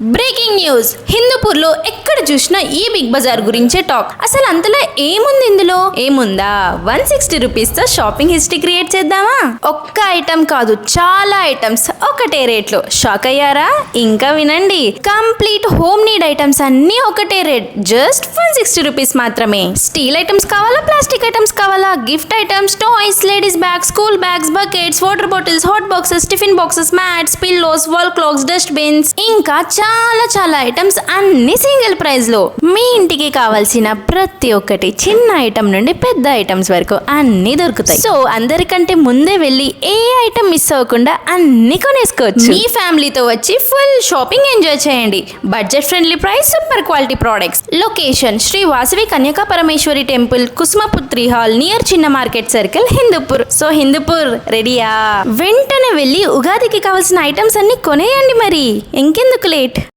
Breaking news, హిందూపూర్లో ఎక్కడ చూసినా ఈ బిగ్ బజార్ గురించే టాక్. అసలు అంతలా ఏముంది ఇందులో? ఏముందా? 160 రూపీస్ తో షాపింగ్ హిస్టరీ క్రియేట్ చేద్దామా? ఒక్క ఐటమ్ కాదు, చాలా ఐటమ్స్ ఒకటే రేట్లో. షాక్ అయ్యారా? ఇంకా వినండి, కంప్లీట్ హోమ్ నీడ్ ఐటమ్స్ అన్ని ఒకటే రేట్, జస్ట్ 160 రూపీస్ మాత్రమే. స్టీల్ ఐటమ్స్ కావాలా, ప్లాస్టిక్ ఐటమ్స్ కావాలా, gift items, toys, ladies bags, school bags, buckets, water bottles, hot boxes, tiffin boxes, mats, pillows, wall clocks, dust bins, ఇంకా చాలా items అన్ని single price లో. మీ ఇంటికి కావాల్సిన ప్రతి ఒక్కటి, చిన్న ఐటమ్ నుండి పెద్ద ఐటమ్స్ వరకు అన్ని దొరుకుతాయి. సో అందరికంటే ముందే వెళ్ళి ఏ ఐటమ్ మిస్ అవ్వకుండా అన్ని కొనేసుకోవచ్చు. మీ ఫ్యామిలీతో వచ్చి ఫుల్ షాపింగ్ ఎంజాయ్ చేయండి. Budget friendly price, super quality products. Location Shri Vasavi Kanyaka Parameshwari temple, Kusumaputri hall, near చిన్న market circle, Hindupur. So Hindupur రెడీయా? వెంటనే వెళ్ళి ఉగాదికి కావాల్సిన ఐటమ్స్ అన్ని కొనేయండి. మరి ఇంకెందుకు లేట్?